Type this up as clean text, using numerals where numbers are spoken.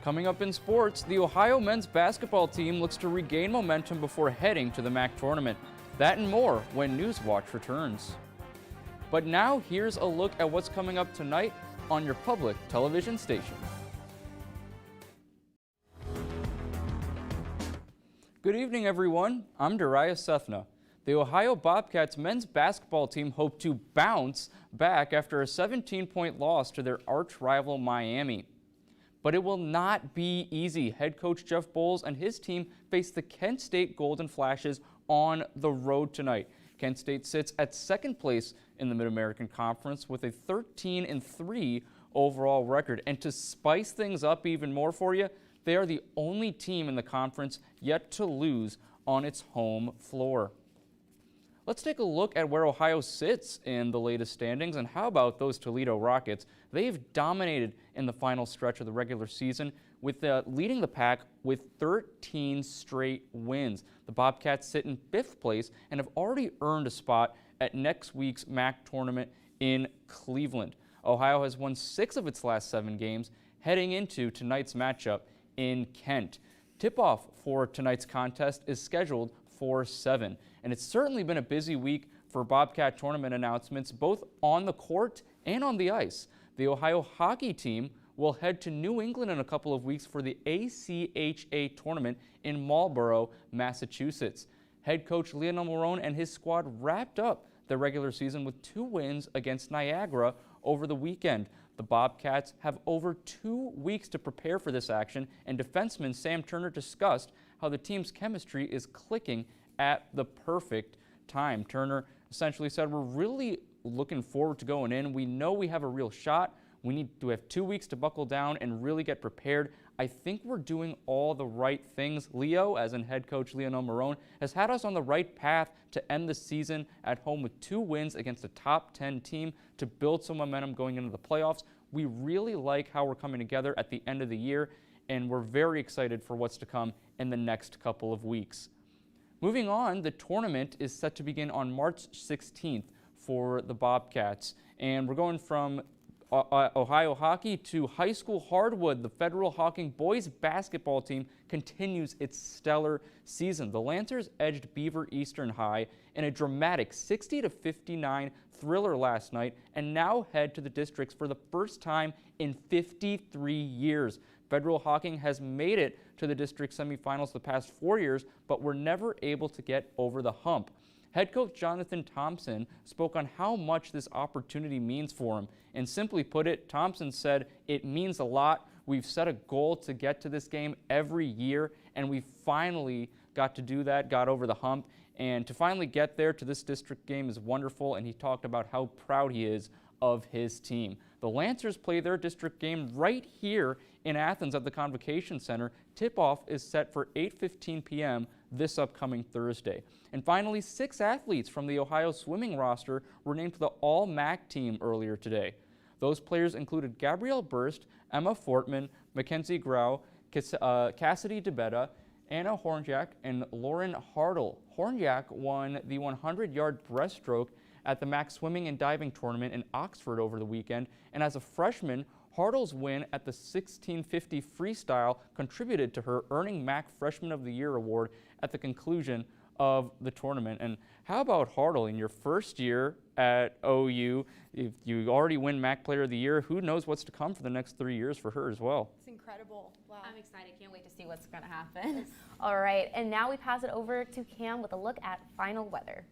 Coming up in sports, the Ohio men's basketball team looks to regain momentum before heading to the MAC tournament. That and more when NewsWatch returns. But now here's a look at what's coming up tonight on your public television station. Good evening, everyone. I'm Darayus Sethna. The Ohio Bobcats men's basketball team hope to bounce back after a 17-point loss to their arch rival Miami. But it will not be easy. Head coach Jeff Bowles and his team face the Kent State Golden Flashes on the road tonight. Kent State sits at second place in the Mid-American Conference with a 13-3 overall record. And to spice things up even more for you, they are the only team in the conference yet to lose on its home floor. Let's take a look at where Ohio sits in the latest standings, and how about those Toledo Rockets? They've dominated in the final stretch of the regular season, with leading the pack with 13 straight wins. The Bobcats sit in 5th place and have already earned a spot at next week's MAC tournament in Cleveland. Ohio has won 6 of its last 7 games, heading into tonight's matchup in Kent. Tip-off for tonight's contest is scheduled for 7. And it's certainly been a busy week for Bobcat tournament announcements, both on the court and on the ice. The Ohio hockey team will head to New England in a couple of weeks for the ACHA tournament in Marlborough, Massachusetts. Head coach Lionel Marone and his squad wrapped up the regular season with 2 wins against Niagara over the weekend. The Bobcats have over 2 weeks to prepare for this action, and defenseman Sam Turner discussed how the team's chemistry is clicking at the perfect time. Turner essentially said, "We're really looking forward to going in. We know we have a real shot. We need to have 2 weeks to buckle down and really get prepared. I think we're doing all the right things." Leo, as in head coach Lionel Marone, has had us on the right path to end the season at home with 2 wins against a top 10 team to build some momentum going into the playoffs. We really like how we're coming together at the end of the year, and we're very excited for what's to come in the next couple of weeks. Moving on, the tournament is set to begin on March 16th for the Bobcats, and we're going from Ohio hockey to high school hardwood. The Federal Hawking boys basketball team continues its stellar season. The Lancers edged Beaver Eastern High in a dramatic 60-59 thriller last night, and now head to the districts for the first time in 53 years. Federal Hawking has made it to the district semifinals the past 4 years, but were never able to get over the hump. Head coach Jonathan Thompson spoke on how much this opportunity means for him. And simply put it, Thompson said, "It means a lot. We've set a goal to get to this game every year, and we finally got to do that, got over the hump. And to finally get there to this district game is wonderful." And he talked about how proud he is of his team. The Lancers play their district game right here in Athens at the Convocation Center. Tip-off is set for 8:15 p.m. this upcoming Thursday. And finally, 6 athletes from the Ohio swimming roster were named to the All-MAC team earlier today. Those players included Gabrielle Burst, Emma Fortman, Mackenzie Grau, Cassidy DeBetta, Anna Hornjack, and Lauren Hartle. Hornjack won the 100-yard breaststroke at the MAC Swimming and Diving Tournament in Oxford over the weekend, and as a freshman, Hartle's win at the 1650 freestyle contributed to her earning MAC Freshman of the Year award at the conclusion of the tournament. And how about Hartle in your first year at OU? If you already win MAC Player of the Year, who knows what's to come for the next 3 years for her as well. It's incredible. Wow. I'm excited. Can't wait to see what's going to happen. All right, and now we pass it over to Cam with a look at final weather.